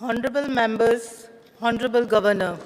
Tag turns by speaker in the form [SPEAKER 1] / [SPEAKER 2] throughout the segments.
[SPEAKER 1] Honorable members, Honorable Governor,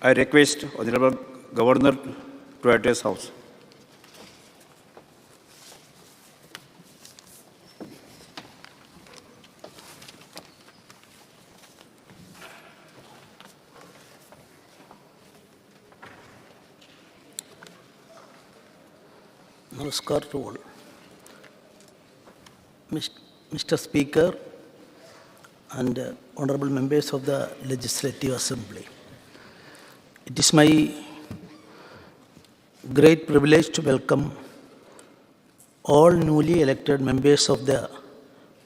[SPEAKER 2] I request Honorable Governor to address House.
[SPEAKER 3] Namaskar to all. Mr. Speaker and honorable members of the Legislative Assembly, it is my great privilege to welcome all newly elected members of the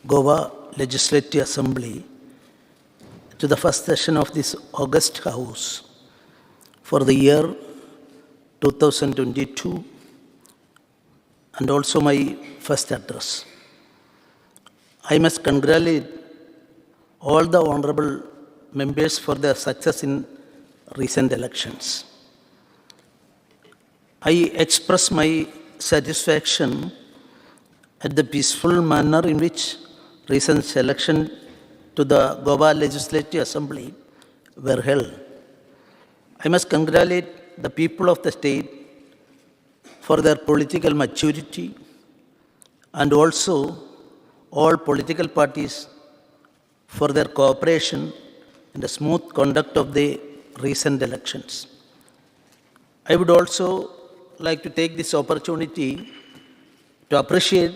[SPEAKER 3] Goa Legislative Assembly to the first session of this August House for the year 2022 and also my first address. I must congratulate all the honorable members for their success in recent elections. I express my satisfaction at the peaceful manner in which recent elections to the Goa Legislative Assembly were held. I must congratulate the people of the state for their political maturity and also all political parties for their cooperation in the smooth conduct of the recent elections. I would also like to take this opportunity to appreciate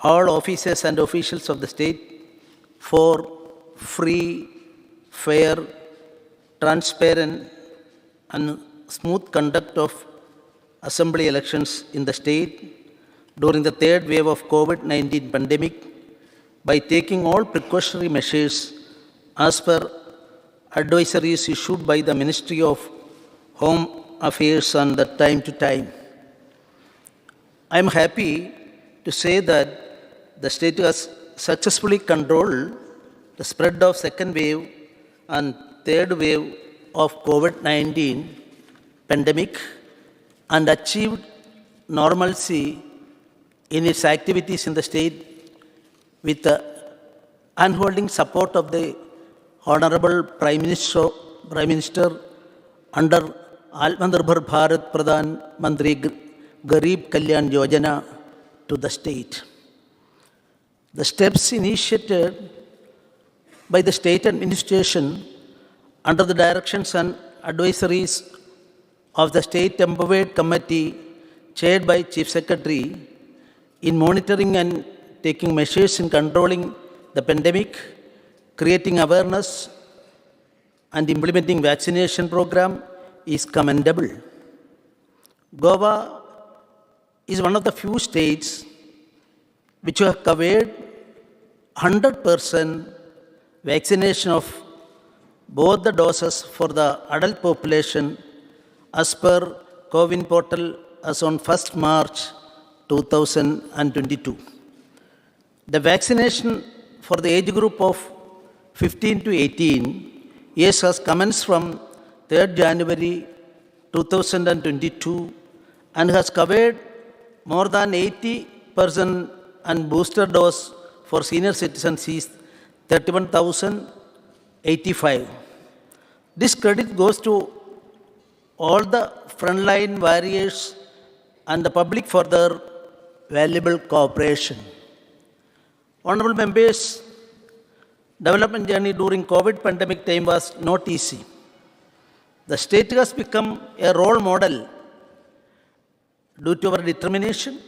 [SPEAKER 3] all officers and officials of the state for free, fair, transparent and smooth conduct of assembly elections in the state during the third wave of COVID-19 pandemic by taking all precautionary measures as per advisories issued by the Ministry of Home Affairs and the time to time. I am happy to say that the state has successfully controlled the spread of second wave and third wave of COVID-19 pandemic and achieved normalcy in its activities in the state with the unholding support of the Honorable Prime Minister under Atmanirbhar Bharat Pradhan Mantri Garib Kalyan Yojana to the state. The steps initiated by the state administration under the directions and advisories of the State Empowered Committee chaired by Chief Secretary in monitoring and taking measures in controlling the pandemic, creating awareness and implementing vaccination program is commendable. Goa is one of the few states which have covered 100% vaccination of both the doses for the adult population as per CoWIN portal as on 1st March 2022. The vaccination for the age group of 15 to 18 years has commenced from 3rd January 2022 and has covered more than 80%, and booster dose for senior citizens is 31,085. This credit goes to all the frontline warriors and the public for their valuable cooperation. Honorable members, development journey during COVID pandemic time was not easy. The state has become a role model due to our determination,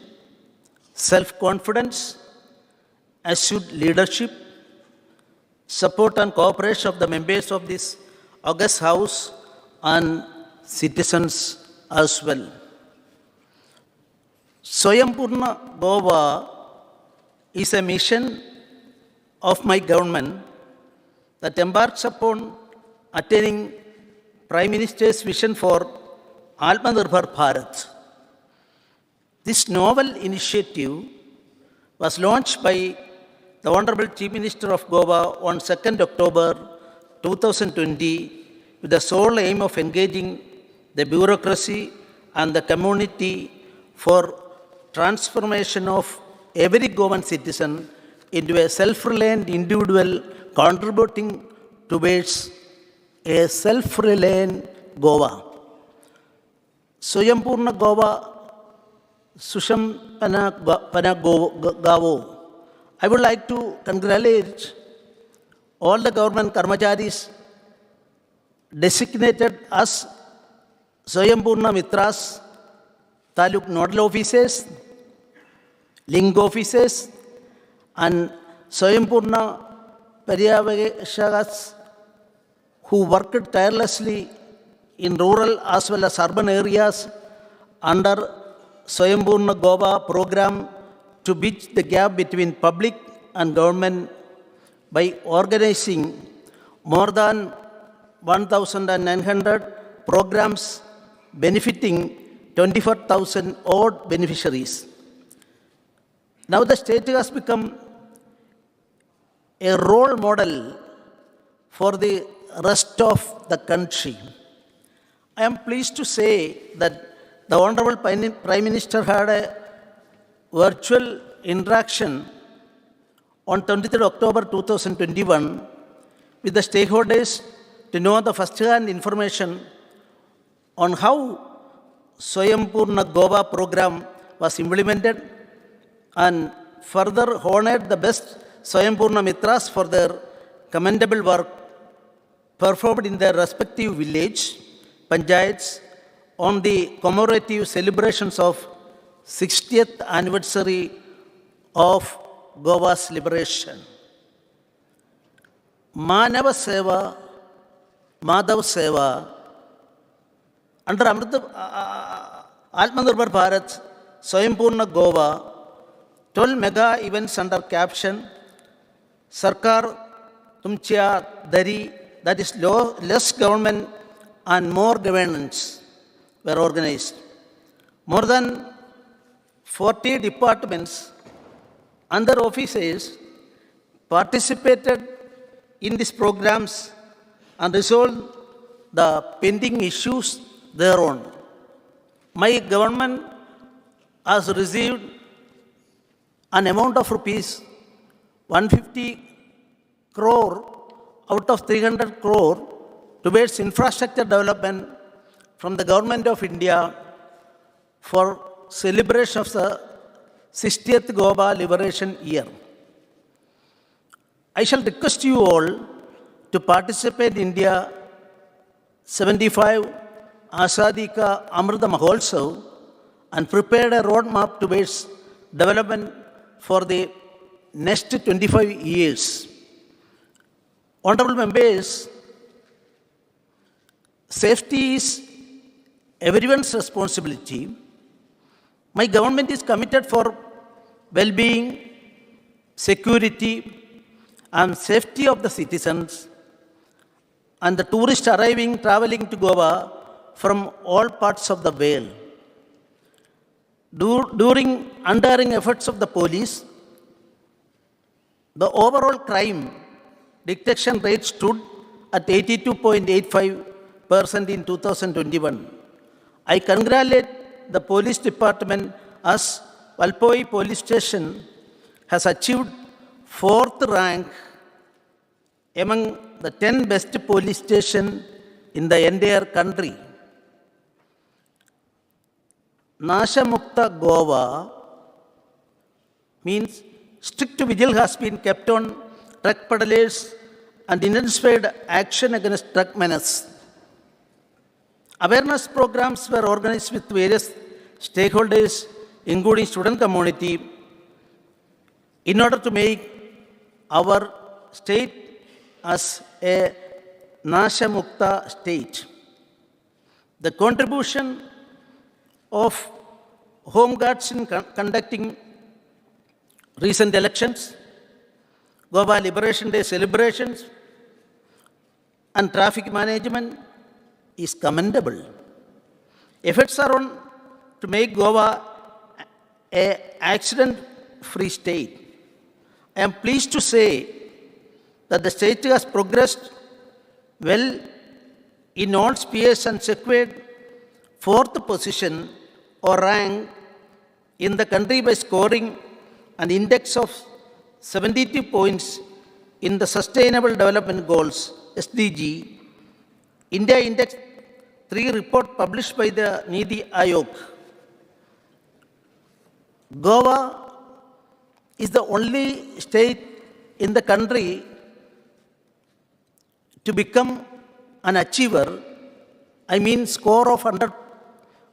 [SPEAKER 3] self-confidence, assured leadership, support and cooperation of the members of this august house and citizens as well. Swayambhurna Goa is a mission of my government that embarks upon attaining Prime Minister's vision for Atmanirbhar Bharat. This novel initiative was launched by the Honorable Chief Minister of Goa on 2nd October 2020 with the sole aim of engaging the bureaucracy and the community for transformation of every Goan citizen into a self-reliant individual contributing towards a self-reliant Goa. Swayambhurna Goa Sushampana Gavo. I would like to congratulate all the government karmacharis designated as Swayambhurna Mitras, Taluk Nodal Officers, Link Officers, and Swayambhurna Paryavakashakas who worked tirelessly in rural as well as urban areas under Swayambhurna Goa program to bridge the gap between public and government by organizing more than 1,900 programs benefiting 24,000 odd beneficiaries. Now the state has become a role model for the rest of the country. I am pleased to say that the Honorable Prime Minister had a virtual interaction on 23rd October 2021 with the stakeholders to know the first-hand information on how Swayambhurna Goa program was implemented and further honored the best Swayambhurna Mitras for their commendable work performed in their respective village, panchayats, on the commemorative celebrations of 60th anniversary of Goa's liberation. Manava Seva, Madhav Seva, under Atmanirbhar Bharat, Swayambhurna Goa, 12 mega events under caption Sarkar Tumchya Dari, that is less government and more governance, were organized. More than 40 departments and their offices participated in these programs and resolved the pending issues thereon. My government has received an amount of rupees 150 crore out of 300 crore towards infrastructure development from the Government of India for celebration of the 60th Goa Liberation Year. I shall request you all to participate in India 75 Azadi Ka Amrita Mahotsav and prepare a roadmap towards development for the next 25 years. Honorable members, safety is everyone's responsibility. My government is committed for well-being, security, and safety of the citizens and the tourists traveling to Goa from all parts of the world. During untiring efforts of the police, the overall crime detection rate stood at 82.85% in 2021. I congratulate the police department as Valpoi police station has achieved 4th rank among the 10 best police stations in the entire country. Nashamukta Goa means strict vigil has been kept on drug peddlers and intensified action against drug menace. Awareness programs were organized with various stakeholders, including student community, in order to make our state as a Nashamukta state. The contribution of Home Guards in conducting recent elections, Goa Liberation Day celebrations, and traffic management is commendable. Efforts are on to make Goa an accident-free state. I am pleased to say that the state has progressed well in all spheres and secured 4th position or rank in the country by scoring an index of 72 points in the Sustainable Development Goals, SDG, India Index 3 report published by the Niti Aayog. Goa is the only state in the country to become an achiever, I mean score of 100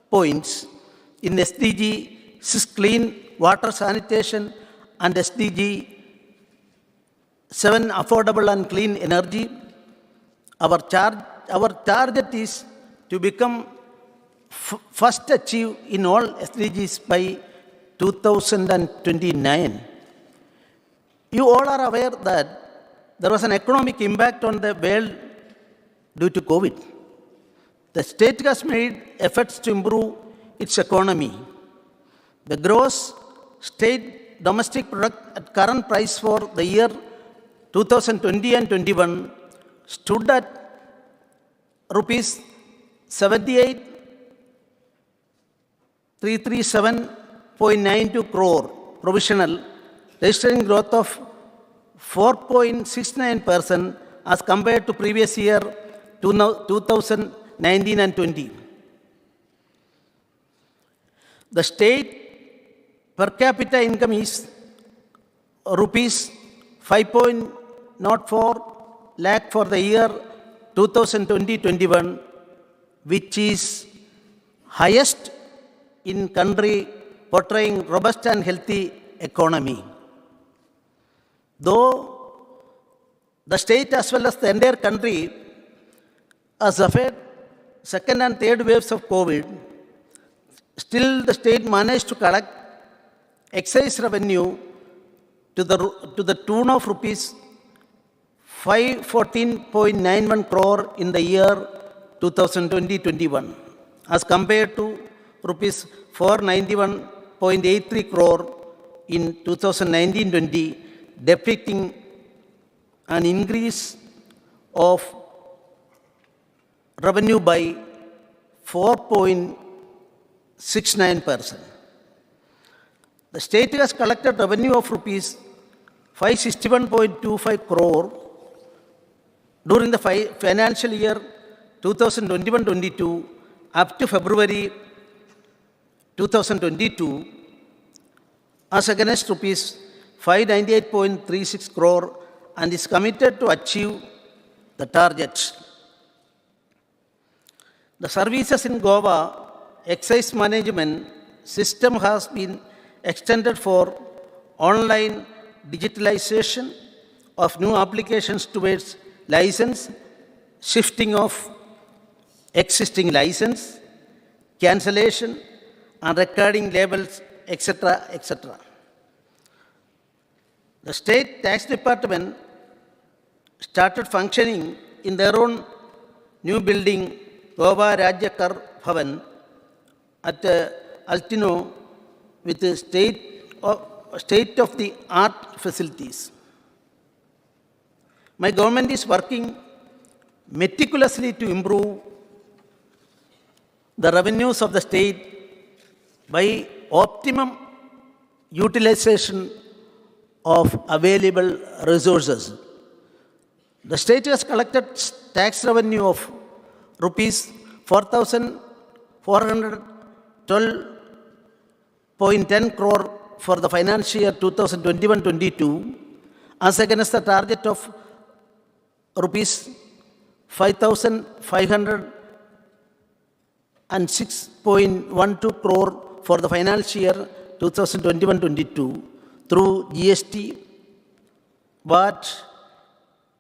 [SPEAKER 3] points in SDG 6 clean water sanitation and SDG 7 affordable and clean energy. Our target is to become first achieve in all SDGs by 2029. You all are aware that there was an economic impact on the world due to COVID. The state has made efforts to improve its economy. The gross state domestic product at current price for the year 2020 and 21 stood at rupees 78,337.92 crore provisional, registering growth of 4.69% as compared to previous year 2019 and 20. The state per capita income is rupees 5.04 lakh for the year 2020-21, which is highest in country portraying robust and healthy economy. Though the state as well as the entire country has suffered second and third waves of COVID, still the state managed to collect excise revenue to the tune of rupees 514.91 crore in the year 2020-21 as compared to rupees 491.83 crore in 2019-20, depicting an increase of revenue by 4.69%. The state has collected revenue of rupees 561.25 crore during the financial year 2021-22 up to February 2022 as against rupees 598.36 crore and is committed to achieve the target. The services in Goa excise management system has been extended for online digitalization of new applications towards license, shifting of existing license, cancellation and recording labels, etc., etc. The state tax department started functioning in their own new building, Goa Rajya Kar Bhavan, at Altino with the state-of-the-art facilities. My government is working meticulously to improve the revenues of the state by optimum utilization of available resources. The state has collected tax revenue of rupees 4,412.10 crore for the financial year 2021-22 as against the target of rupees 5,506.12 crore for the financial year 2021-22 through GST, VAT,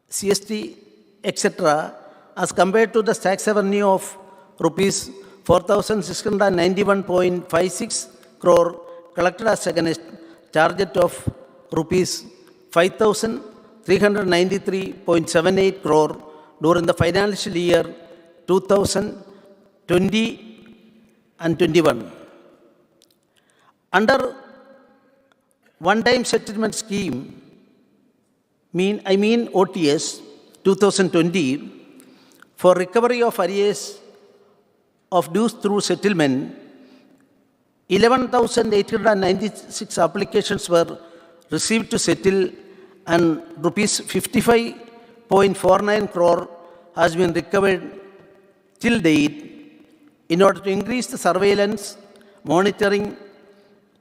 [SPEAKER 3] CST, etc. as compared to the tax revenue of rupees 4,691.56 crore collected as against target of rupees 5,393.78 crore during the financial year 2020 and 21. Under one-time settlement scheme, OTS 2020, for recovery of arrears of dues through settlement, 11,896 applications were received to settle and rupees 55.49 crore has been recovered till date. In order to increase the surveillance, monitoring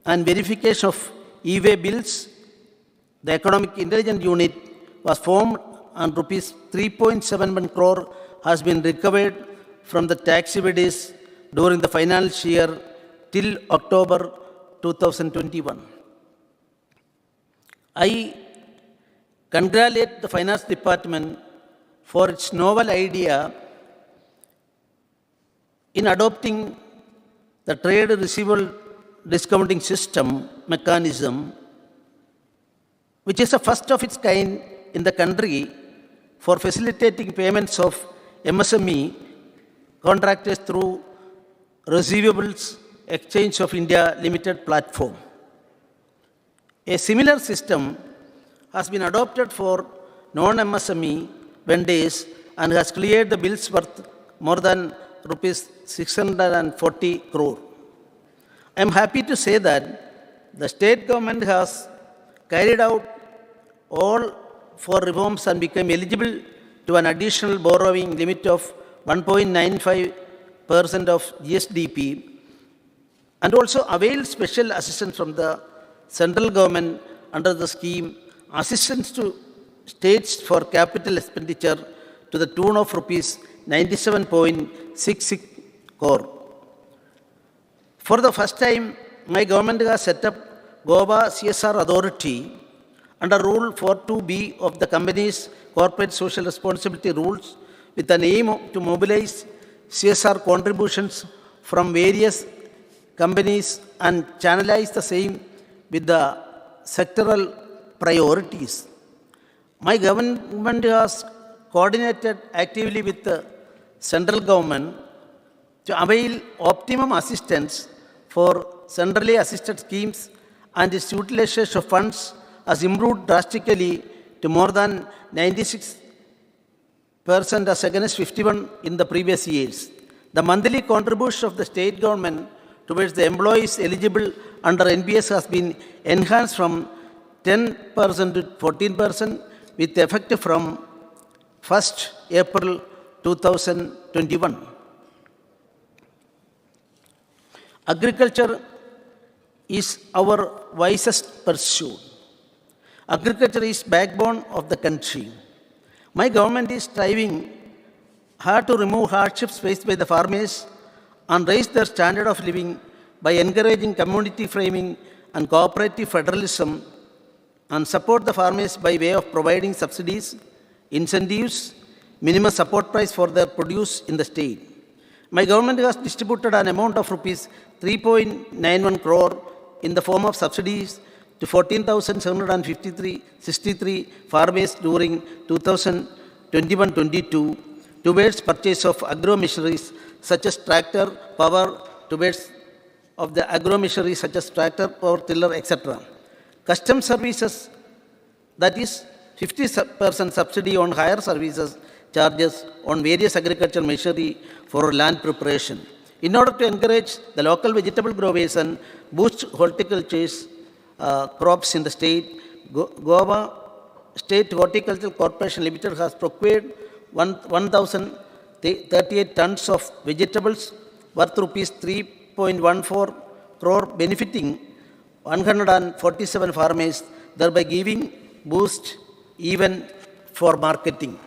[SPEAKER 3] and verification of e-way bills, the Economic Intelligence Unit was formed and rupees 3.71 crore has been recovered from the tax evadees during the financial year till October 2021. I congratulate the Finance Department for its novel idea in adopting the trade receivable discounting system mechanism, which is the first of its kind in the country for facilitating payments of MSME contractors through Receivables Exchange of India Limited platform. A similar system has been adopted for non-MSME vendors and has cleared the bills worth more than rupees 640 crore. I am happy to say that the state government has carried out all four reforms and become eligible to an additional borrowing limit of 1.95% of GSDP and also avail special assistance from the central government under the scheme assistance to states for capital expenditure to the tune of rupees 97.66 crore. For the first time, my government has set up Goa CSR Authority under Rule 42B of the Company's Corporate Social Responsibility Rules with an aim to mobilize CSR contributions from various companies and channelize the same with the sectoral priorities. My government has coordinated actively with the central government to avail optimum assistance for centrally assisted schemes, and its utilization of funds has improved drastically to more than 96% as against 51% in the previous years. The monthly contribution of the state government towards the employees eligible under NPS has been enhanced from 10% to 14% with effect from 1st April 2021. Agriculture is our wisest pursuit. Agriculture is backbone of the country. My government is striving hard to remove hardships faced by the farmers and raise their standard of living by encouraging community framing and cooperative federalism and support the farmers by way of providing subsidies, incentives, minimum support price for their produce in the state. My government has distributed an amount of rupees 3.91 crore in the form of subsidies to 14,763 farmers during 2021-22 towards purchase of agro-machineries such as tractor, power, towards of the agro-machinery such as tractor, power tiller, etc. Customs services, that is 50% subsidy on higher services charges on various agricultural machinery for land preparation. In order to encourage the local vegetable growers and boost horticulture's crops in the state, Goa State Horticultural Corporation Limited has procured 1,038 tons of vegetables worth rupees 3.14 crore, benefiting 147 farmers, thereby giving boost even for marketing.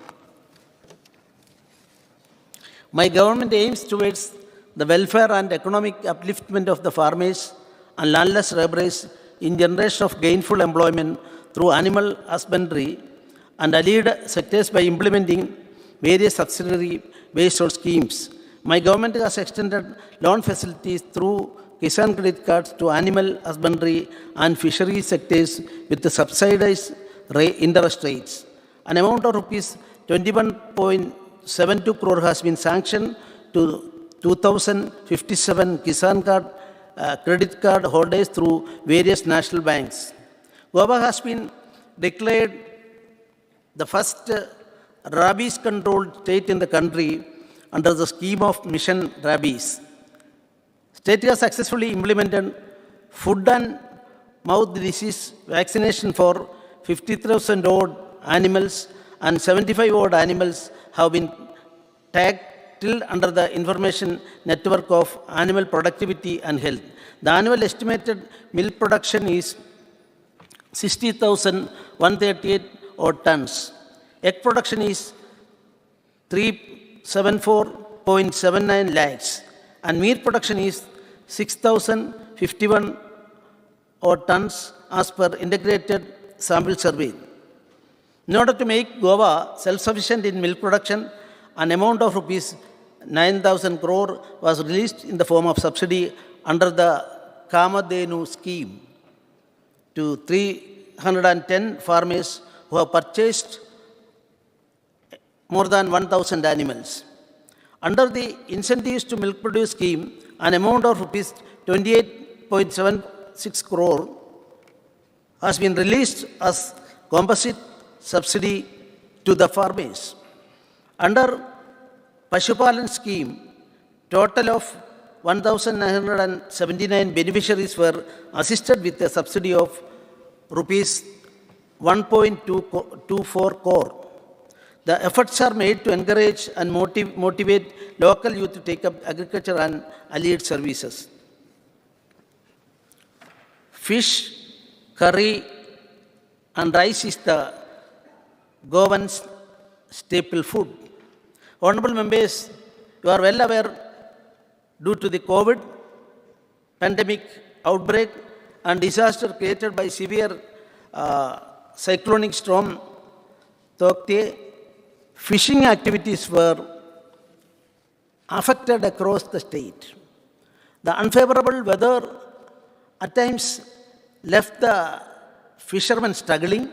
[SPEAKER 3] My government aims towards the welfare and economic upliftment of the farmers and landless laborers in generation of gainful employment through animal husbandry and allied sectors by implementing various subsidiary based on schemes. My government has extended loan facilities through Kisan credit cards to animal husbandry and fishery sectors with the subsidized interest rates. An amount of rupees 21.72 crore has been sanctioned to 2,057 Kisan card credit card holders through various national banks. Goa has been declared the first rabies controlled state in the country under the scheme of Mission Rabies. State has successfully implemented foot and mouth disease vaccination for 50,000 odd animals, and 75 odd animals have been tagged till under the information network of animal productivity and health. The annual estimated milk production is 60,138 odd tons. Egg production is 374.79 lakhs, and meat production is 6,051 odd tons as per integrated sample survey. In order to make Goa self-sufficient in milk production, an amount of rupees 9,000 crore was released in the form of subsidy under the Kamadhenu scheme to 310 farmers who have purchased more than 1,000 animals. Under the incentives to milk produce scheme, an amount of rupees 28.76 crore has been released as composite subsidy to the farmers. Under Pashupalan scheme, total of 1,979 beneficiaries were assisted with a subsidy of rupees 1.24 crore. The efforts are made to encourage and motivate local youth to take up agriculture and allied services. Fish, curry, and rice is the Goan's staple food. Honorable members, you are well aware, due to the COVID pandemic outbreak and disaster created by severe cyclonic storm Tokte, fishing activities were affected across the state. The unfavorable weather at times left the fishermen struggling.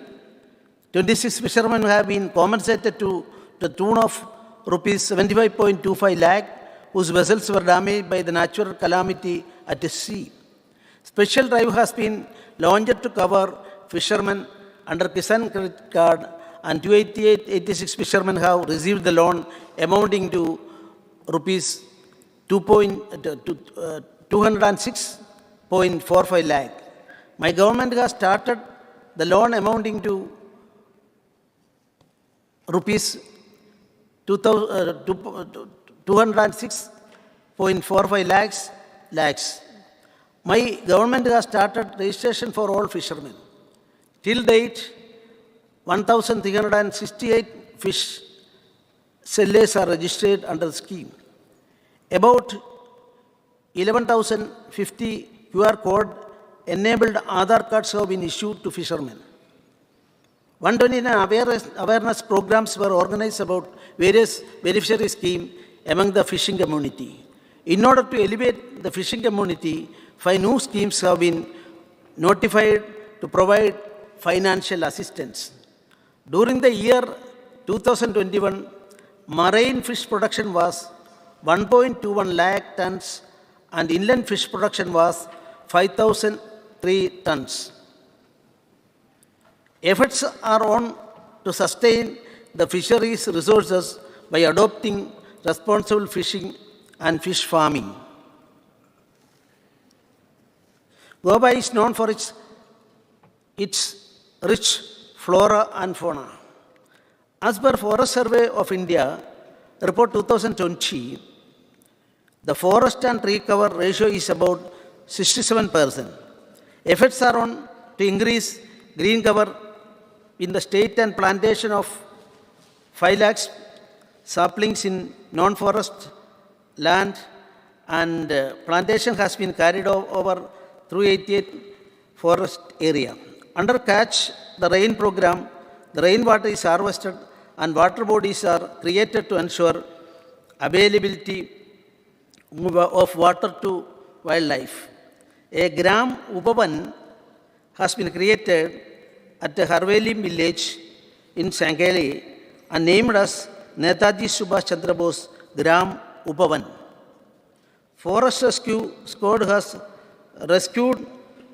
[SPEAKER 3] 26 fishermen have been compensated to the tune of rupees 75.25 lakh, whose vessels were damaged by the natural calamity at the sea. Special drive has been launched to cover fishermen under Kisan credit card, and 288 fishermen have received the loan amounting to rupees 2 206.45 lakh. My government has started the loan amounting to rupees 206.45 lakhs. My government has started registration for all fishermen. Till date, 1,368 fish sellers are registered under the scheme. About 11,050 QR code enabled Aadhaar cards have been issued to fishermen. 129 awareness programs were organized about various beneficiary schemes among the fishing community. In order to elevate the fishing community, 5 new schemes have been notified to provide financial assistance. During the year 2021, marine fish production was 1.21 lakh tons and inland fish production was 5,003 tons. Efforts are on to sustain the fisheries resources by adopting responsible fishing and fish farming. Goa is known for its rich flora and fauna. As per Forest Survey of India, Report 2020, the forest and tree cover ratio is about 67%. Efforts are on to increase green cover in the state and plantation of 5 lakhs saplings in non-forest land, and plantation has been carried over 388 forest area. Under Catch the Rain program, the rainwater is harvested and water bodies are created to ensure availability of water to wildlife. A Gram Upavan has been created at the Harveli village in Sangali and named as Netaji Subhash Chandra Bose Gram Upavan. Forest Rescue Squad has rescued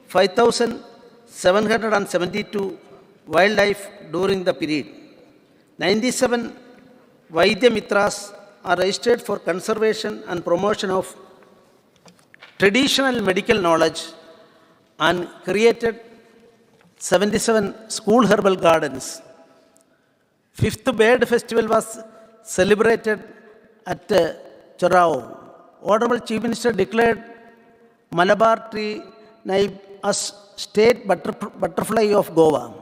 [SPEAKER 3] 5,772 wildlife during the period. 97 Vaidya Mitras are registered for conservation and promotion of traditional medical knowledge and created 77 school herbal gardens. 5th Bird Festival was celebrated at Chorao. Honorable Chief Minister declared Malabar tree naib as state butterfly of Goa.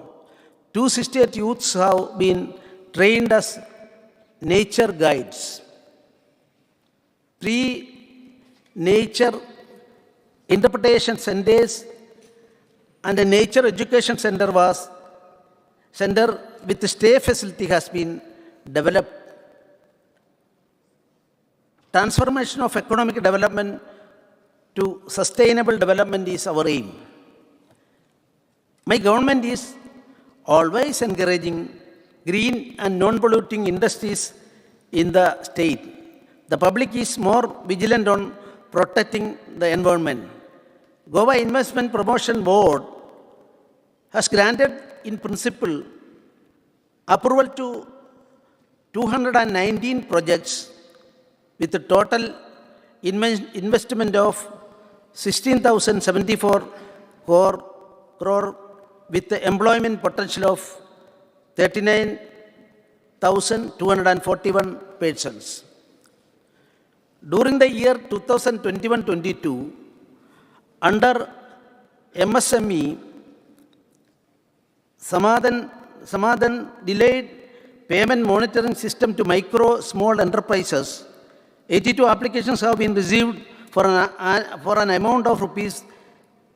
[SPEAKER 3] 268 youths have been trained as nature guides. 3 nature interpretation centers and a nature education center with stay facility has been developed. Transformation of economic development to sustainable development is our aim. My government is always encouraging green and non-polluting industries in the state. The public is more vigilant on protecting the environment. Goa Investment Promotion Board has granted in principle approval to 219 projects with a total investment of 16,074 crore with the employment potential of 39,241 persons. During the year 2021-22, under MSME, Samadhan delayed payment monitoring system to micro small enterprises. 82 applications have been received for an amount of rupees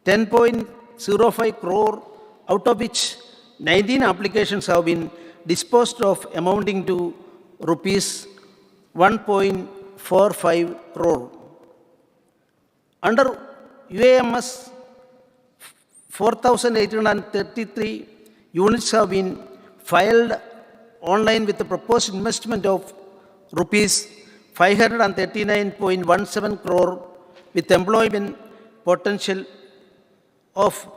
[SPEAKER 3] 10.05 crore, out of which 19 applications have been disposed of amounting to rupees 1.45 crore. Under UAMS, 4,833 units have been filed online with a proposed investment of rupees 539.17 crore with employment potential of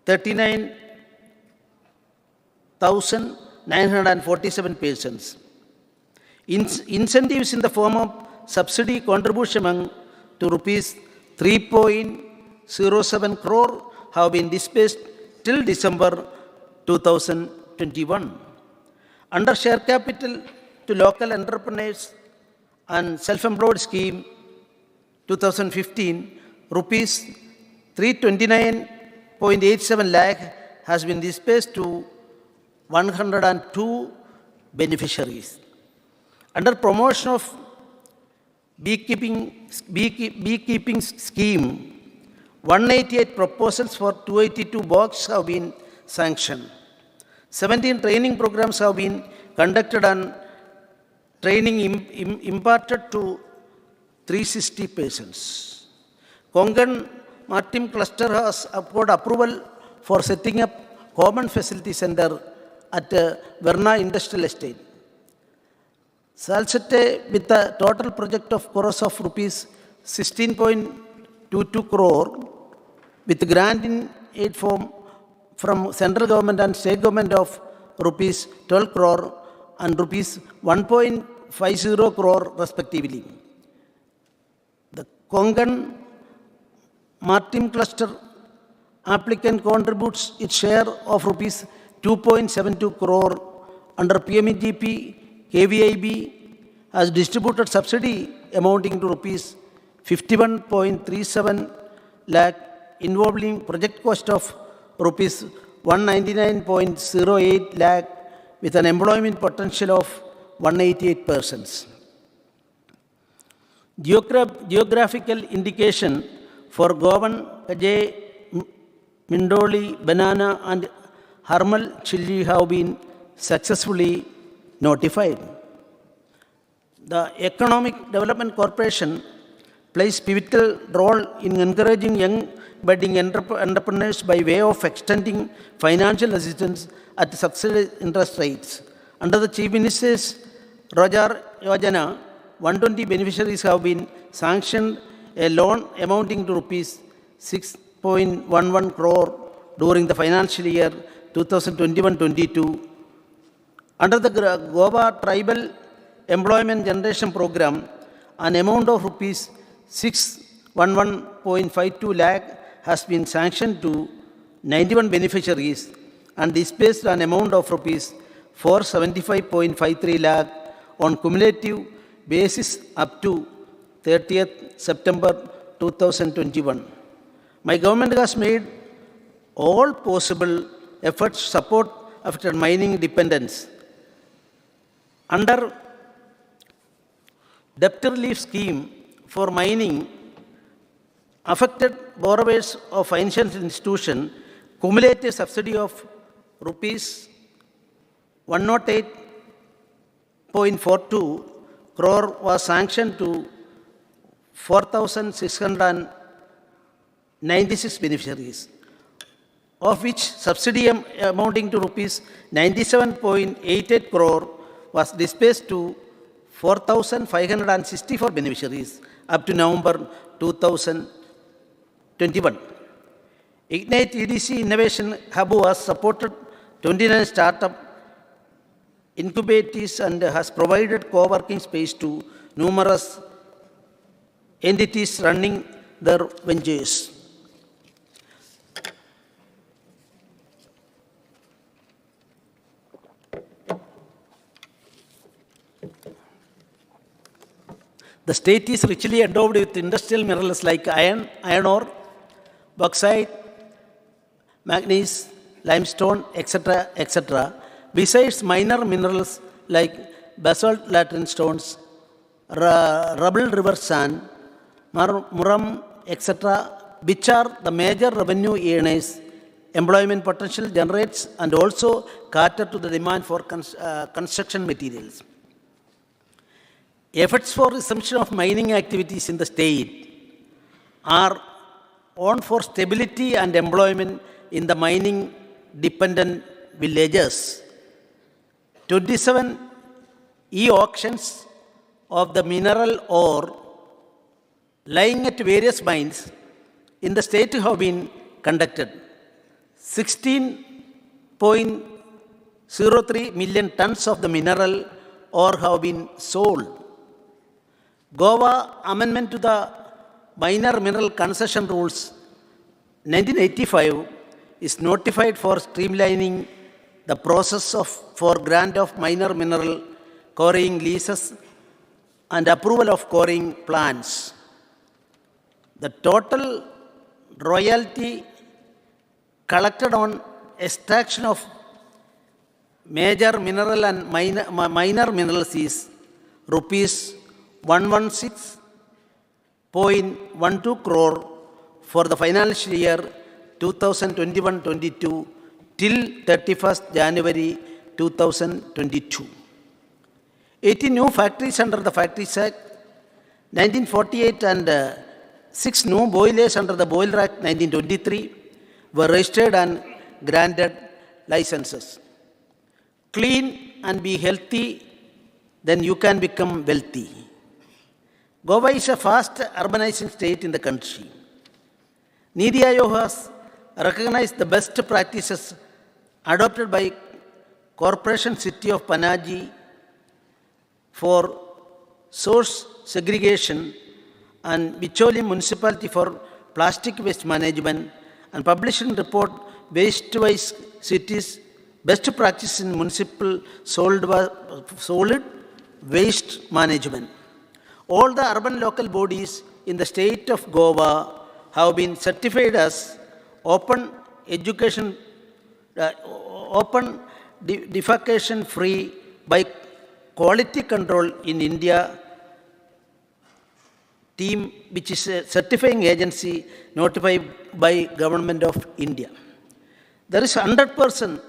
[SPEAKER 3] 39,947 persons. Incentives in the form of subsidy contribution amount to rupees 3.07 crore have been disbursed till December 2021. Under share capital to local entrepreneurs and self-employed scheme 2015, rupees 329.87 lakh has been disbursed to 102 beneficiaries. Under promotion of beekeeping scheme, 188 proposals for 282 boxes have been sanctioned. 17 training programs have been conducted and training imparted to 360 persons. Konkan Maritime Cluster has got approval for setting up common facility center at Verna Industrial Estate. Salsette, with a total project of cost of rupees 16.22 crore, with grant in aid form from central government and state government of rupees 12 crore and rupees 1.50 crore respectively. The Konkan Maritime Cluster applicant contributes its share of rupees 2.72 crore under PMEGP. KVIB has distributed subsidy amounting to rupees 51.37 lakh involving project cost of rupees 199.08 lakh with an employment potential of 188 persons. Geographical indication for Govan, Kajay, Mindoli, Banana and Harmal chili have been successfully notified. The Economic Development Corporation plays pivotal role in encouraging young budding entrepreneurs by way of extending financial assistance at subsidized interest rates. Under the Chief Minister's Rojar Yojana, 120 beneficiaries have been sanctioned a loan amounting to rupees 6.11 crore during the financial year 2021-22. Under the Goa Tribal Employment Generation Program, an amount of rupees 611.52 lakh has been sanctioned to 91 beneficiaries and disbursed an amount of rupees 475.53 lakh on cumulative basis up to 30th September 2021. My government has made all possible efforts to support after mining dependence. Under debt relief scheme for mining, affected borrowers of financial institution, cumulative subsidy of rupees 108.42 crore was sanctioned to 4,696 beneficiaries, of which subsidy amounting to rupees 97.88 crore was disbursed to 4,564 beneficiaries up to November 2021. Ignite EDC Innovation Hub has supported 29 startup incubators and has provided co-working space to numerous entities running their ventures. The state is richly endowed with industrial minerals like iron ore, bauxite, manganese, limestone, etc., etc. Besides minor minerals like basalt latrine stones, rubble river sand, muram, etc., which are the major revenue earners, employment potential generates and also cater to the demand for construction materials. Efforts for resumption of mining activities in the state are on for stability and employment in the mining dependent villages. 27 e-auctions of the mineral ore lying at various mines in the state have been conducted. 16.03 million tons of the mineral ore have been sold. Goa amendment to the Minor Mineral Concession Rules 1985 is notified for streamlining the process for grant of minor mineral quarrying leases and approval of quarrying plans. The total royalty collected on extraction of major mineral and minor minerals is rupees 116.12 crore for the financial year 2021-22 till 31st January 2022. 18 new factories under the Factories Act 1948 and 6 new boilers under the Boiler Act 1923 were registered and granted licenses. Clean and be healthy, then you can become wealthy. Goa is a fast urbanizing state in the country. Niti Aayog has recognized the best practices adopted by Corporation City of Panaji for source segregation and Bicholi Municipality for plastic waste management and publishing report Waste-wise Cities Best Practice in Municipal Solid Waste Management. All the urban local bodies in the state of Goa have been certified as open defecation free by Quality Control in India team, which is a certifying agency notified by Government of India. There is 100%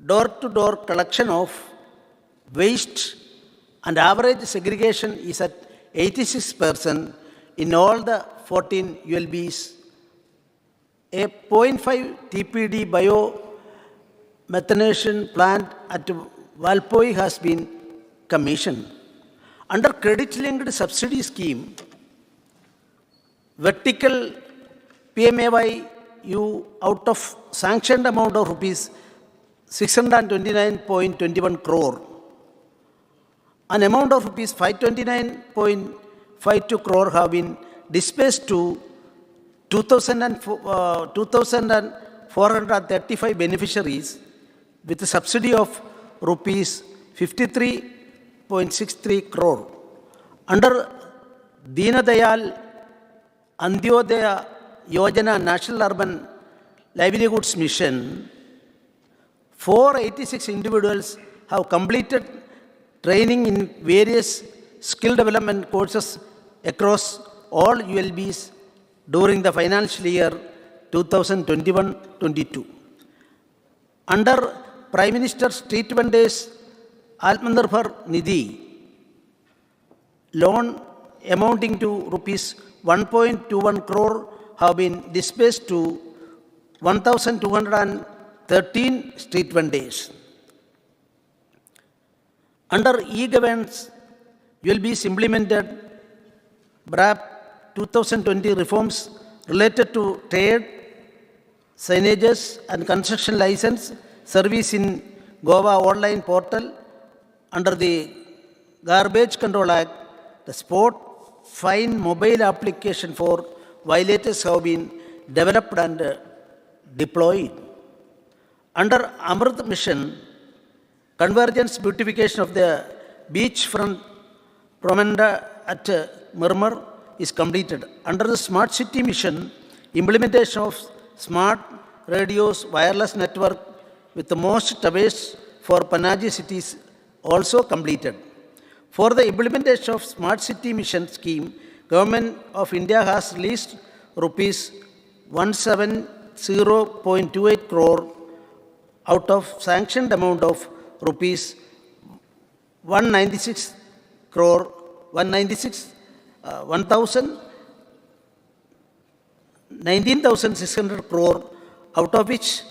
[SPEAKER 3] door-to-door collection of waste and average segregation is at 86% in all the 14 ULBs. A 0.5 TPD biomethanation plant at Valpoi has been commissioned. Under credit-linked subsidy scheme, vertical PMAYU out of sanctioned amount of rupees 629.21 crore, an amount of rupees 529.52 crore have been dispersed to 2,435 beneficiaries with a subsidy of rupees 53.63 crore. Under Deen Dayal Antyodaya Yojana National Urban Livelihoods Mission, 486 individuals have completed training in various skill development courses across all ULBs during the financial year 2021-22. Under Prime Minister Street Vendors Atmanirbhar Nidhi, loan amounting to rupees 1.21 crore have been dispersed to 1,213 street vendors. Under e-governance, ULBs implemented BRAP 2020 reforms related to trade, signages and construction license service in Goa online portal. Under the Garbage Control Act, the sport fine mobile application for violators have been developed and deployed. Under Amrit Mission, convergence beautification of the beachfront promenade at Murmur is completed. Under the Smart City Mission, implementation of smart radios wireless network with the most towers for Panaji cities also completed. For the implementation of Smart City Mission scheme, Government of India has released rupees 170.28 crore out of sanctioned amount of rupees 19,600 crore, out of which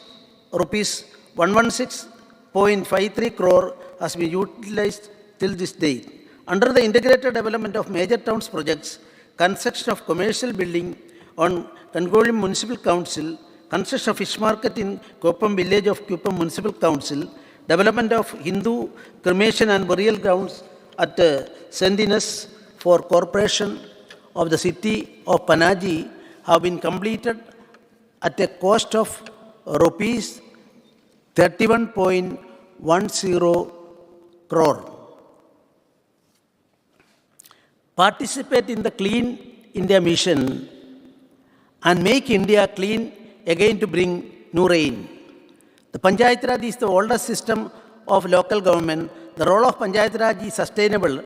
[SPEAKER 3] rupees 116.53 crore has been utilized till this date. Under the integrated development of major towns projects, construction of commercial building on Kangoli Municipal Council, construction of fish market in Koppam village of Koppam Municipal Council, development of Hindu cremation and burial grounds at St. Ines for Corporation, of the city of Panaji have been completed at a cost of rupees 31.10 crore. Participate in the Clean India mission and make India clean again to bring new rain. The Panchayat Raj is the oldest system of local government. The role of Panchayat Raj is sustainable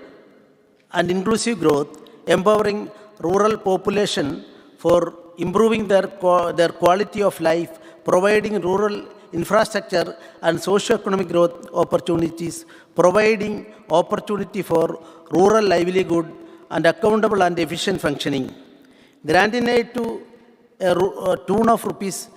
[SPEAKER 3] and inclusive growth, empowering rural population for improving their quality of life, providing rural infrastructure and socio-economic growth opportunities, providing opportunity for rural livelihood and accountable and efficient functioning. Granting aid to a tune of rupees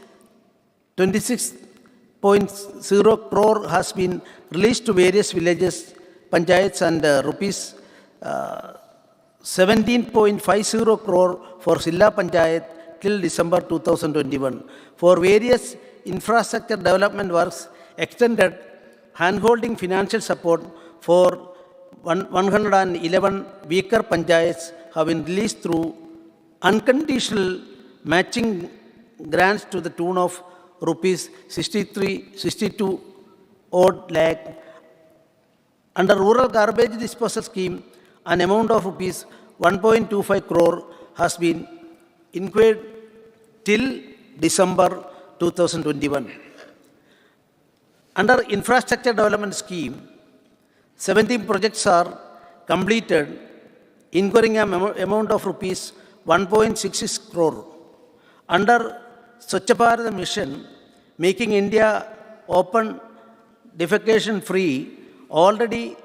[SPEAKER 3] 26.0 crore has been released to various villages, panchayats, and rupees 17.50 crore for Silla Panchayat till December 2021. For various infrastructure development works, extended hand-holding financial support for 111 weaker panchayats have been released through unconditional matching grants to the tune of rupees 62 odd lakh. Under rural garbage disposal scheme, an amount of rupees 1.25 crore has been incurred till December 2021. Under infrastructure development scheme, 17 projects are completed, incurring an amount of rupees 1.66 crore. Under Swachh Bharat mission, making India open defecation free, already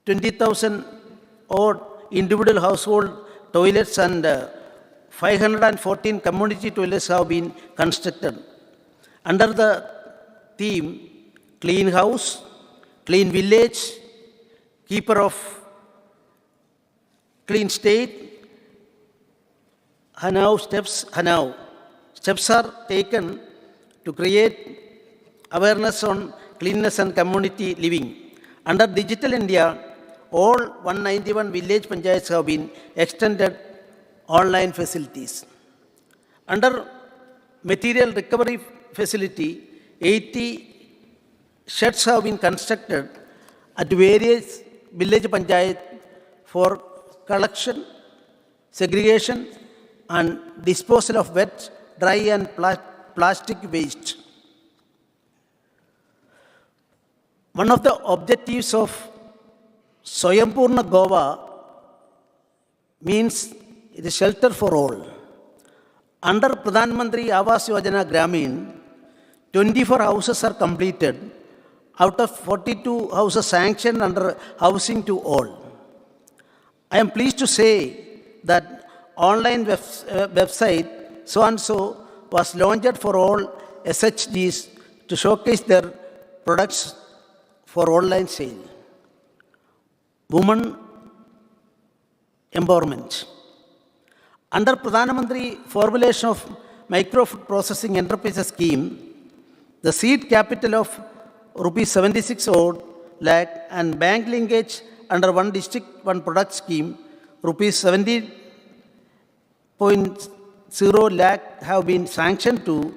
[SPEAKER 3] 20,000 odd individual household toilets and 514 community toilets have been constructed. Under the theme Clean House, Clean Village, Keeper of Clean State, steps are taken to create awareness on cleanliness and community living. Under Digital India, all 191 village panchayats have been extended online facilities. Under material recovery facility, 80 sheds have been constructed at various village panchayats for collection, segregation, and disposal of wet, dry, and plastic waste. One of the objectives of Swayambhurna Goa means it is shelter for all. Under Pradhan Mantri Awas Yojana Gramin, 24 houses are completed out of 42 houses sanctioned under Housing to All. I am pleased to say that online website so-and-so was launched for all SHGs to showcase their products for online sale. Women empowerment. Under Pradhan Mantri formulation of micro food processing enterprises scheme, the seed capital of rupees 76 odd lakh and bank linkage under one district, one product scheme, rupees 70.0 lakh have been sanctioned to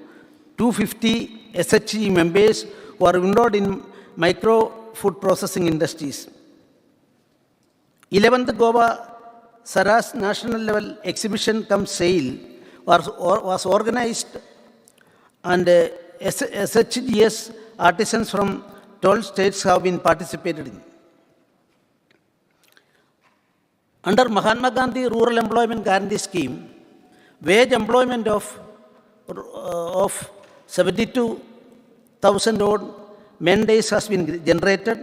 [SPEAKER 3] 250 SHG members who are involved in micro food processing industries. 11th Goa Saras National Level Exhibition cum Sale was organized, and SHGS artisans from 12 states have been participated in. Under Mahatma Gandhi Rural Employment Guarantee Scheme, wage employment of 72,000 odd men days has been generated,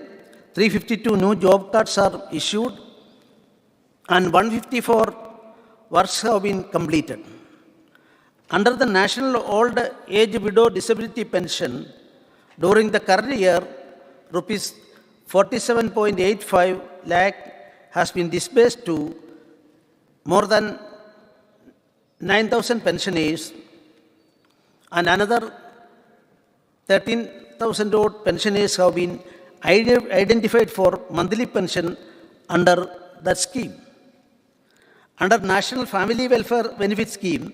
[SPEAKER 3] 352 new job cards are issued, and 154 works have been completed. Under the National Old Age Widow Disability Pension, during the current year, rupees 47.85 lakh has been disbursed to more than 9,000 pensioners, and another 13,000 odd pensioners have been identified for monthly pension under that scheme. Under National Family Welfare Benefit Scheme,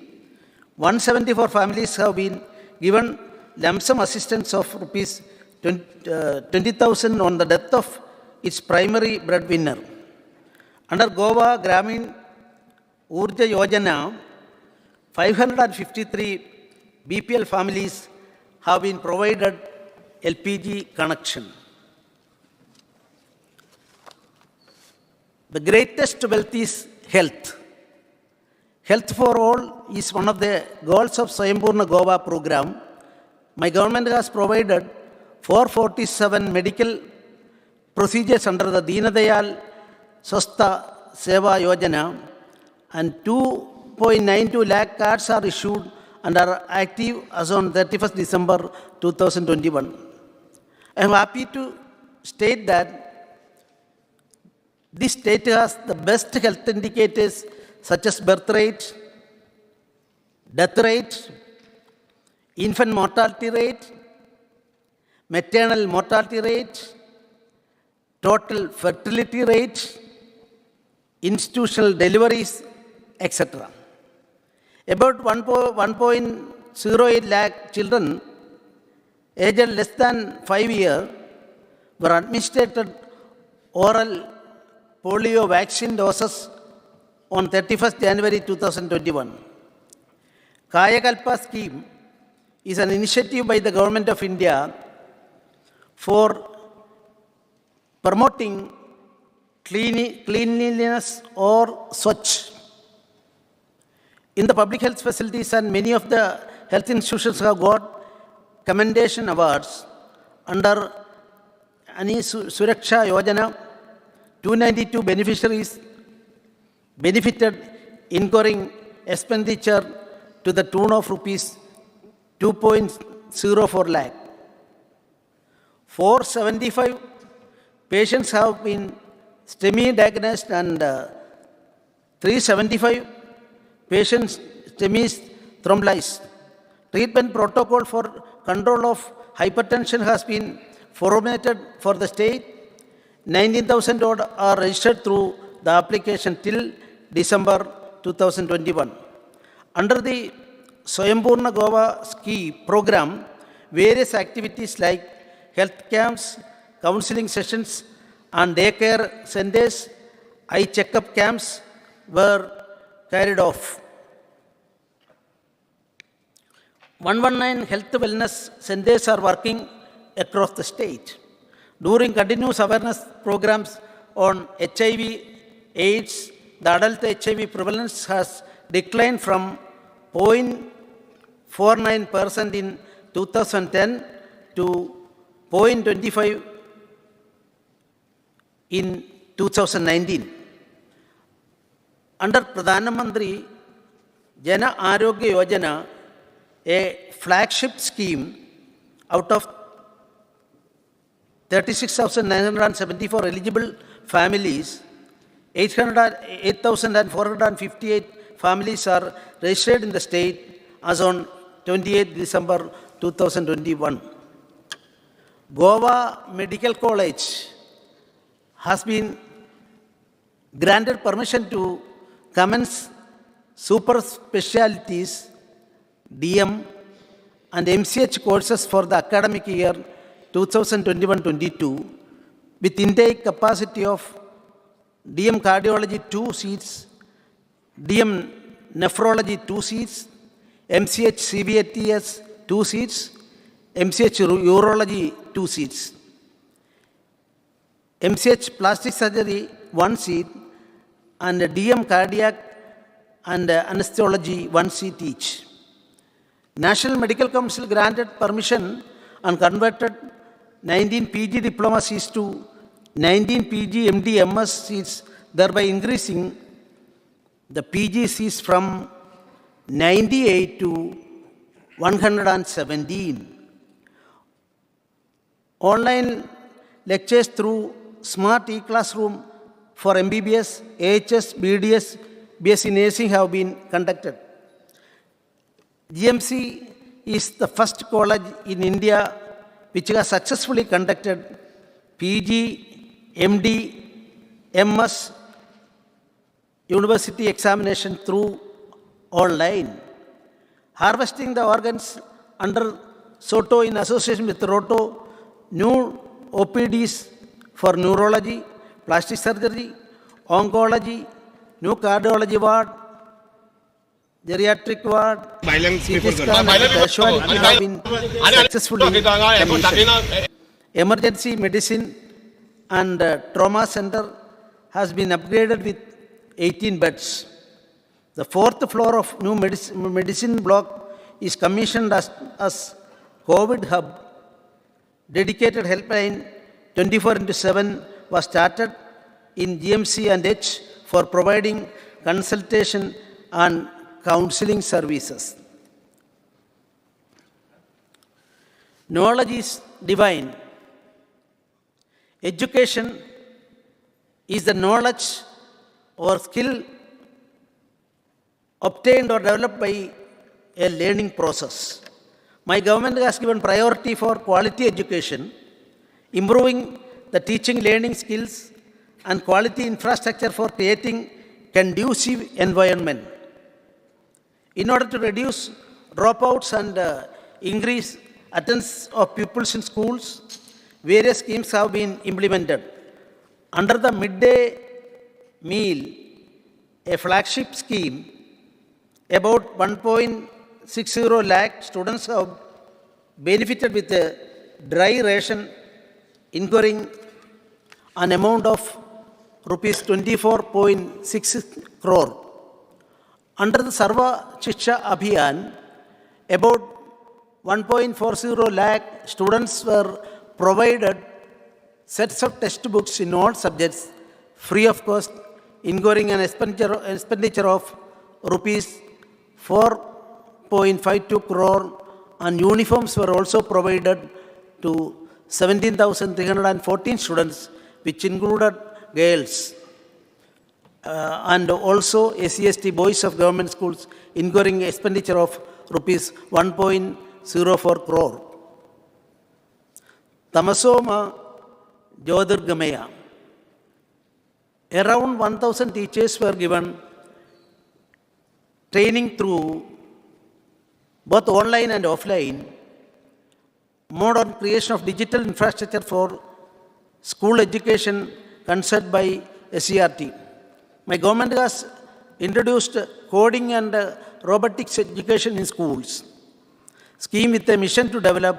[SPEAKER 3] 174 families have been given lump sum assistance of rupees 20,000 on the death of its primary breadwinner. Under Goa Gramin Urja Yojana, 553 BPL families have been provided LPG connection. The greatest wealth is health. Health for all is one of the goals of Swayambhurna Goa program. My government has provided 447 medical procedures under the Deen Dayal Swastha Seva Yojana, and 2.92 lakh cards are issued and are active as on 31st December 2021. I am happy to state that this state has the best health indicators such as birth rate, death rate, infant mortality rate, maternal mortality rate, total fertility rate, institutional deliveries, etc. About 1.08 lakh children aged less than 5 years were administered oral polio vaccine doses on 31st January 2021. Kayakalpa scheme is an initiative by the Government of India for promoting cleanliness or Swachh in the public health facilities, and many of the health institutions have got commendation awards. Under Ani Suraksha Yojana, 292 beneficiaries benefited, incurring expenditure to the tune of rupees 2.04 lakh. 475 patients have been STEMI diagnosed, and 375 patients STEMI thrombolyzed. Treatment protocol for control of hypertension has been formulated for the state. 19,000 odd are registered through the application till December 2021. Under the Swayambhurna Goa scheme program, various activities like health camps, counseling sessions, and daycare centers, eye checkup camps were carried off. 119 health wellness centers are working across the state. During continuous awareness programs on HIV, AIDS, the adult HIV prevalence has declined from 0.49% in 2010 to 0.25 in 2019. Under Pradhan Mantri Jana Arogya Yojana, a flagship scheme, out of 36,974 eligible families, 8,458 families are registered in the state as on 28 December 2021. Goa Medical College has been granted permission to commence super specialties, DM and MCH courses for the academic year 2021-22 with intake capacity of DM Cardiology 2 seats, DM Nephrology 2 seats, MCH CVATS 2 seats, MCH Urology 2 seats, MCH Plastic Surgery 1 seat, and DM Cardiac and Anesthesiology 1 seat each. National Medical Council granted permission and converted 19 PG diploma seats to 19 PG MD MS seats, thereby increasing the PG seats from 98 to 117. Online lectures through Smart E-Classroom for MBBS, AHS, BDS, BSc Nursing have been conducted. GMC is the first college in India which has successfully conducted PG, MD, MS university examination through online, harvesting the organs under SOTO in association with ROTO, new OPDs for neurology, plastic surgery, oncology, new cardiology ward, geriatric ward, CT scan and casualty have been successfully commissioned. Emergency medicine and trauma center has been upgraded with 18 beds. The fourth floor of new medicine block is commissioned as COVID hub. Dedicated helpline 24/7 was started in GMC and H for providing consultation and counseling services. Knowledge is divine. Education is the knowledge or skill obtained or developed by a learning process. My government has given priority for quality education, improving the teaching learning skills and quality infrastructure for creating conducive environment. In order to reduce dropouts and increase attendance of pupils in schools, various schemes have been implemented. Under the midday meal, a flagship scheme, about 1.60 lakh students have benefited with a dry ration incurring an amount of rupees 24.6 crore. Under the Sarva Shiksha Abhiyan, about 1.40 lakh students were provided sets of textbooks in all subjects free of cost, incurring an expenditure of rupees 4.52 crore, and uniforms were also provided to 17,314 students, which included girls and also SC/ST boys of government schools, incurring expenditure of rupees 1.04 crore. Tamasoma Jyotirgamaya. Around 1,000 teachers were given training through both online and offline, mode on creation of digital infrastructure for school education concerned by SCRT. My government has introduced coding and robotics education in schools, scheme with a mission to develop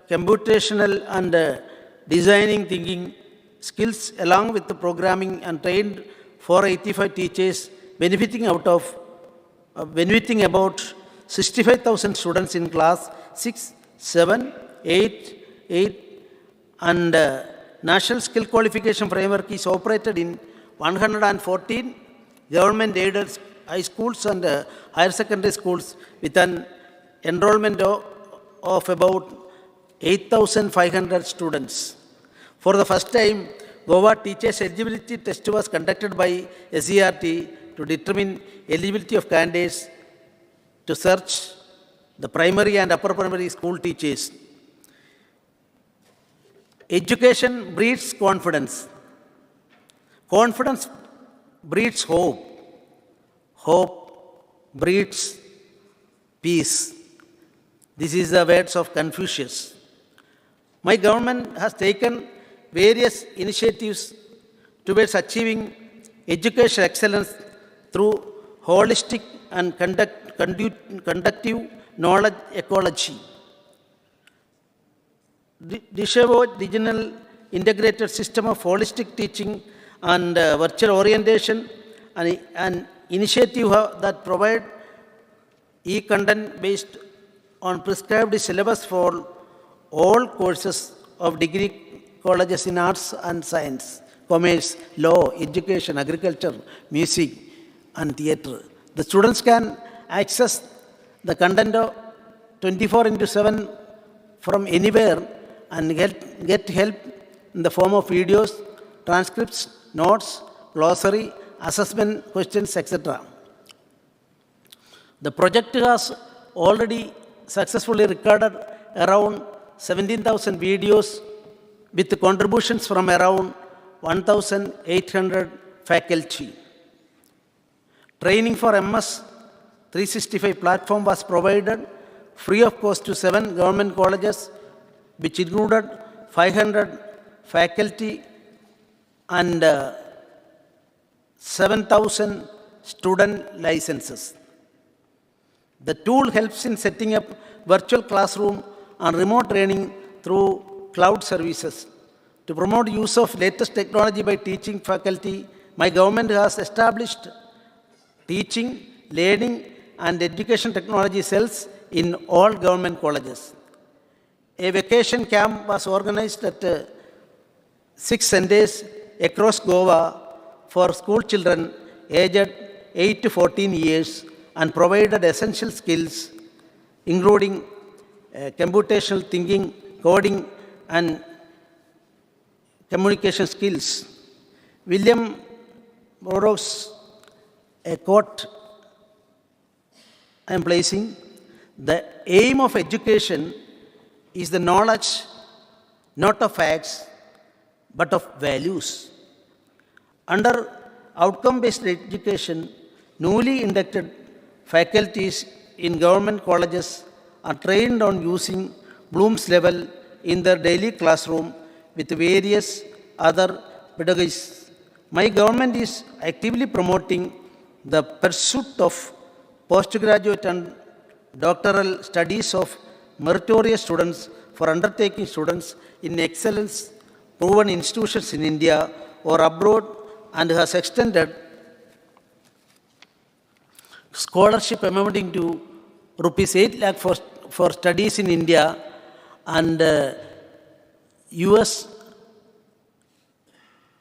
[SPEAKER 3] computational and designing thinking skills along with the programming, and trained 485 teachers benefiting about 65,000 students in class 6, 7, 8, and National Skill Qualification Framework is operated in 114 government-aided high schools and higher secondary schools with an enrollment of about 8,500 students. For the first time, Goa teachers eligibility test was conducted by SCRT to determine eligibility of candidates to search the primary and upper primary school teachers. Education breeds confidence. Confidence breeds hope. Hope breeds peace. This is the words of Confucius. My government has taken various initiatives towards achieving education excellence through holistic and conductive knowledge ecology. Dishevo digital integrated system of holistic teaching and virtual orientation, and an initiative that provide e-content based on prescribed syllabus for all courses of degree colleges in arts and science, commerce, law, education, agriculture, music, and theatre. The students can access the content of 24/7 from anywhere and get help in the form of videos, transcripts, notes, glossary, assessment questions, etc. The project has already successfully recorded around 17,000 videos with contributions from around 1,800 faculty. Training for MS 365 platform was provided free of cost to 7 government colleges, which included 500 faculty and 7,000 student licenses. The tool helps in setting up virtual classroom and remote training through cloud services. To promote use of latest technology by teaching faculty, my government has established teaching, learning, and education technology cells in all government colleges. A vacation camp was organized at 6 centers across Goa for school children aged 8 to 14 years and provided essential skills including computational thinking, coding, and communication skills. William Burroughs, a quote I am placing, the aim of education is the knowledge not of facts but of values. Under outcome-based education, newly inducted faculties in government colleges are trained on using Bloom's level in their daily classroom with various other pedagogies. My government is actively promoting the pursuit of postgraduate and doctoral studies of meritorious students for undertaking students in excellence proven institutions in India or abroad and has extended scholarship amounting to rupees 8 lakh for studies in India and US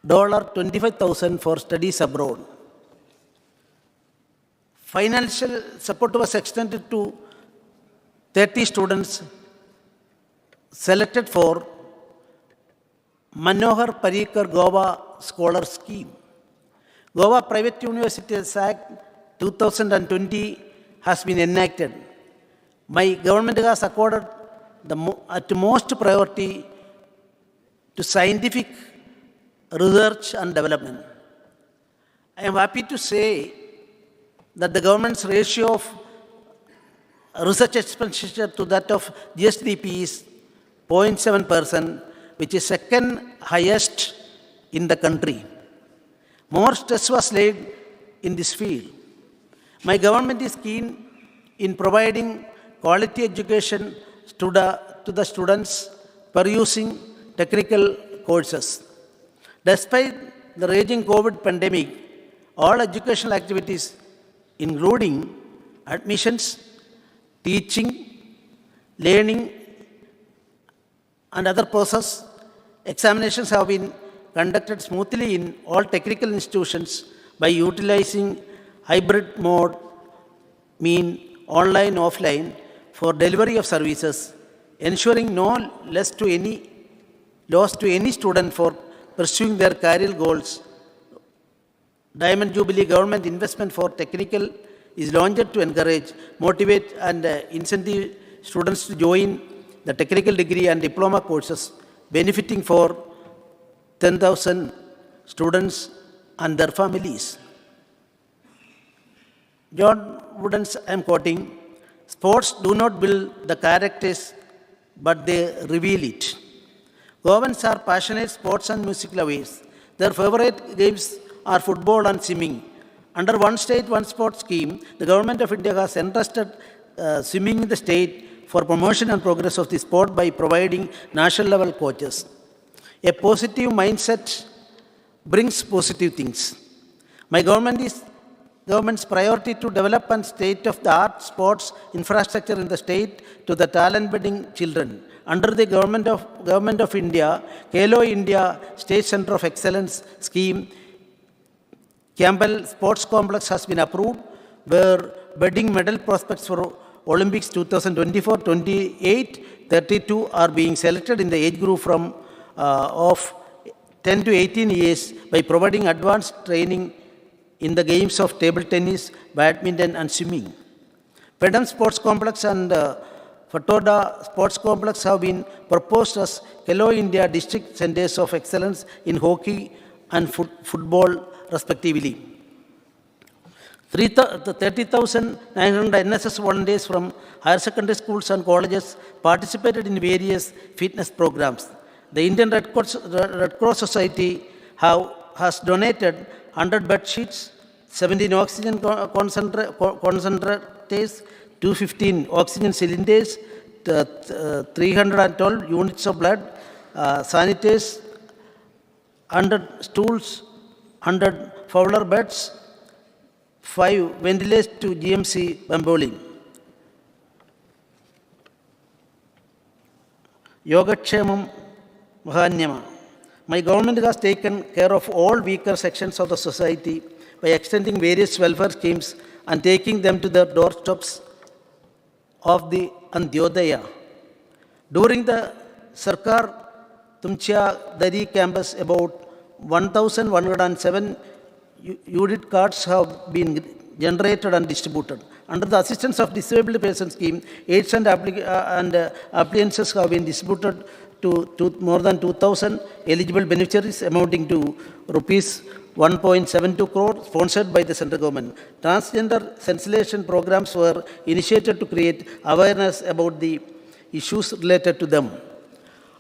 [SPEAKER 3] $25,000 for studies abroad. Financial support was extended to 30 students selected for Manohar Parrikar Goa Scholar Scheme. Goa Private Universities Act 2020 has been enacted. My government has accorded the utmost priority to scientific research and development. I am happy to say that the government's ratio of research expenditure to that of GSDP is 0.7%, which is second highest in the country. More stress was laid in this field. My government is keen in providing quality education to the students pursuing technical courses. Despite the raging COVID pandemic, all educational activities, including admissions, teaching, learning, and other process, examinations have been conducted smoothly in all technical institutions by utilizing hybrid mode, mean online, offline, for delivery of services, ensuring no loss to any student for pursuing their career goals. Diamond Jubilee Government Investment for Technical is launched to encourage, motivate, and incentive students to join the technical degree and diploma courses, benefiting for 10,000 students and their families. John Wooden's, I am quoting, sports do not build the characters, but they reveal it. Goans are passionate sports and music lovers. Their favorite games are football and swimming. Under one state, one sport scheme, the Government of India has entrusted swimming in the state for promotion and progress of the sport by providing national level coaches. A positive mindset brings positive things. My government's priority to develop and state-of-the-art sports infrastructure in the state to the talent-budding children. Under the Government of India, Khelo India State Center of Excellence scheme, Campbell Sports Complex has been approved, where budding medal prospects for Olympics 2024, 28, 32 are being selected in the age group from of 10 to 18 years by providing advanced training in the games of table tennis, badminton, and swimming. Pedam Sports Complex and Fatoda Sports Complex have been proposed as Khelo India District Centers of Excellence in hockey and football, respectively. 30,900 NSS volunteers from higher secondary schools and colleges participated in various fitness programs. The Indian Red Cross Society has donated 100 bed sheets, 17 oxygen concentrators, 215 oxygen cylinders, 312 units of blood, sanitizers, 100 stools, 100 Fowler beds, 5 ventilators to GMC Bamboli. Yogakshemam Mahanyama. My government has taken care of all weaker sections of the society by extending various welfare schemes and taking them to the doorsteps of the Antyodaya. During the Sarkar Tumchia Dari campus, about 1,107 unit cards have been generated and distributed. Under the assistance of disabled persons scheme, aids and appliances have been distributed to more than 2,000 eligible beneficiaries, amounting to rupees 1.72 crore, sponsored by the central government. Transgender sensitization programs were initiated to create awareness about the issues related to them.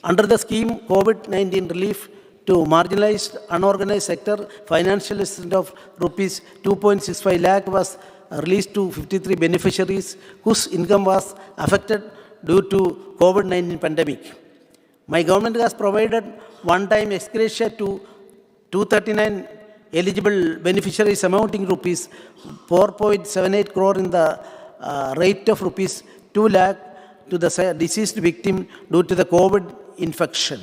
[SPEAKER 3] Under the scheme COVID-19 relief to marginalized unorganized sector, financial assistance of rupees 2.65 lakh was released to 53 beneficiaries whose income was affected due to COVID-19 pandemic. My government has provided one-time ex gratia to 239 eligible beneficiaries, amounting rupees 4.78 crore in the rate of rupees 2 lakh to the deceased victim due to the COVID infection.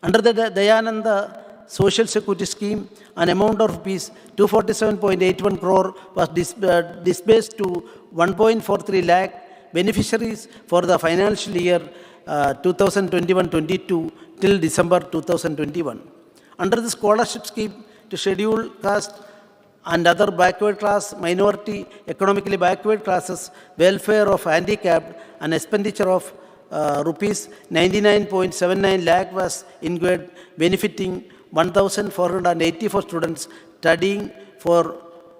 [SPEAKER 3] Under the Dayananda Social Security Scheme, an amount of rupees 247.81 crore was disbursed to 1.43 lakh beneficiaries for the financial year 2021-22 till December 2021. Under the scholarship scheme to scheduled caste and other backward class, minority, economically backward classes, welfare of handicapped, and expenditure of rupees 99.79 lakh was incurred, benefiting 1,484 students studying for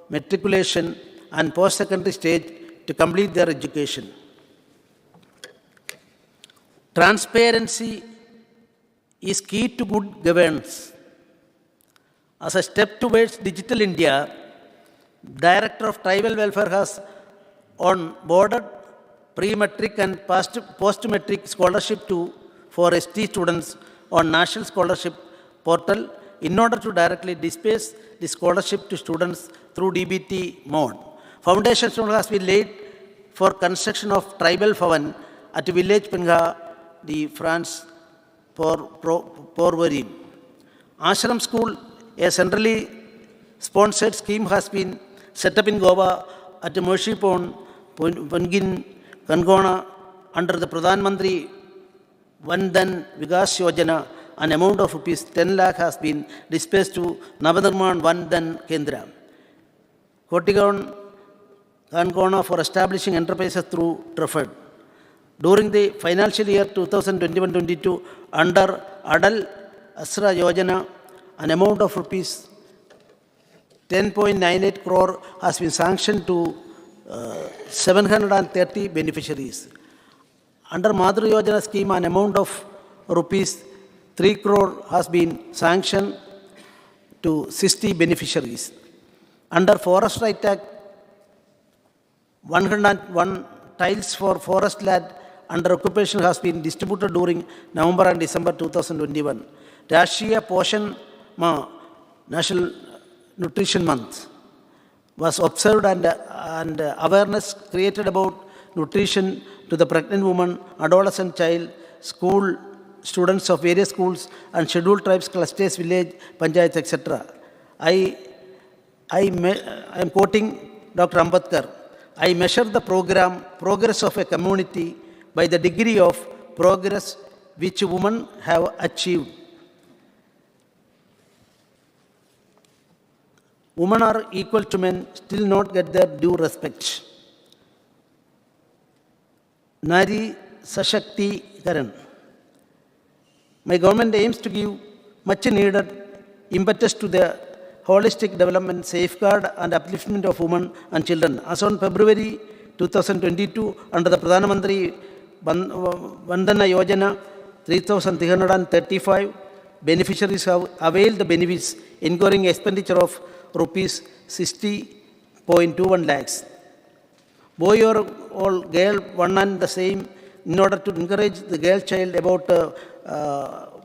[SPEAKER 3] matriculation and post-secondary stage to complete their education. Transparency is key to good governance. As a step towards digital India, Director of Tribal Welfare has onboarded pre-matric and post-matric scholarship for ST students on National Scholarship Portal in order to directly disperse the scholarship to students through DBT mode. Foundation stone has been laid for construction of tribal Bhavan at village Pinga, the France, Porvorim. Ashram School, a centrally sponsored scheme, has been set up in Goa at Mercy Pond, Pungin, Kangona, under the Pradhan Mantri Vandan Vikas Yojana. An amount of rupees 10 lakh has been dispersed to Navadarman Vandan Kendra. Kotigaon, Kangona for establishing enterprises through Trafford. During the financial year 2021-22, under Adal Asra Yojana, an amount of rupees 10.98 crore has been sanctioned to 730 beneficiaries. Under Madhur Yojana scheme, an amount of rupees 3 crore has been sanctioned to 60 beneficiaries. Under Forest Right Act, 101 tiles for forest land under occupation has been distributed during November and December 2021. Rashtriya Poshan Ma, National Nutrition Month, was observed and awareness created about nutrition to the pregnant woman, adolescent child, school students of various schools and scheduled tribes clusters, village, panchayats, etc. I am quoting Dr. Ambedkar. I measure the progress of a community by the degree of progress which women have achieved. Women are equal to men, still not get their due respect. Nari Sashakti Karan. My government aims to give much needed impetus to the holistic development, safeguard and upliftment of women and children. As on February 2022, under the Pradhan Mantri Vandana Yojana, 3,335 beneficiaries have availed the benefits, incurring expenditure of rupees 60.21 lakhs. Boy or girl, one and the same, in order to encourage the girl child, about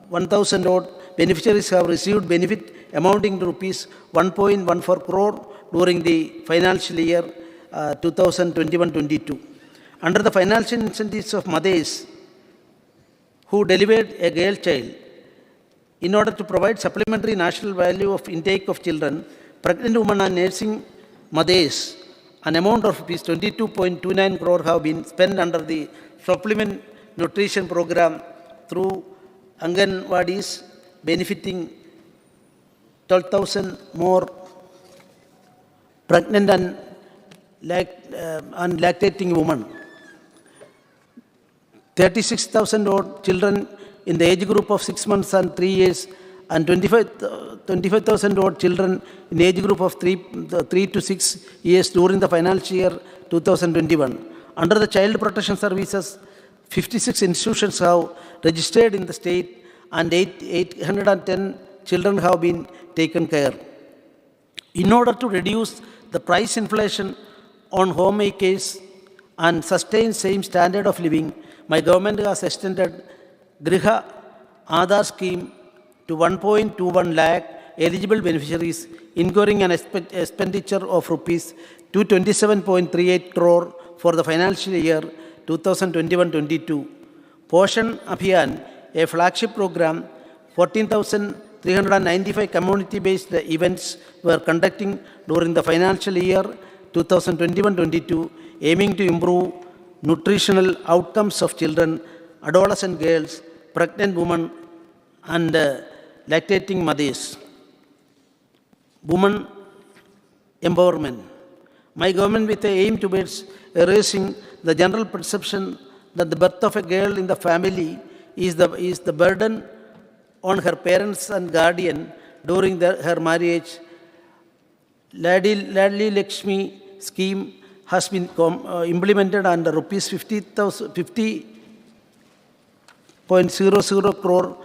[SPEAKER 3] 1,000 odd beneficiaries have received benefit amounting to rupees 1.14 crore during the financial year 2021-22. Under the financial incentives of mothers who delivered a girl child, in order to provide supplementary national value of intake of children, pregnant women and nursing mothers, an amount of rupees 22.29 crore have been spent under the supplement nutrition program through Anganwadis, benefiting 12,000 more pregnant and lactating women. 36,000 odd children in the age group of 6 months and 3 years, and 25,000 odd children in the age group of 3 to 6 years during the financial year 2021. Under the Child Protection Services, 56 institutions have registered in the state and 810 children have been taken care. In order to reduce the price inflation on homemakers and sustain same standard of living, my government has extended Griha Aadhar scheme to 1.21 lakh eligible beneficiaries, incurring an expenditure of rupees 227.38 crore for the financial year 2021-22. Poshan Abhiyan, a flagship program, 14,395 community-based events were conducting during the financial year 2021-22, aiming to improve nutritional outcomes of children, adolescent girls, pregnant women, and lactating mothers. Women empowerment. My government, with the aim towards erasing the general perception that the birth of a girl in the family is the burden on her parents and guardian during her marriage, Ladli Lakshmi scheme has been implemented under rupees 50.00 crore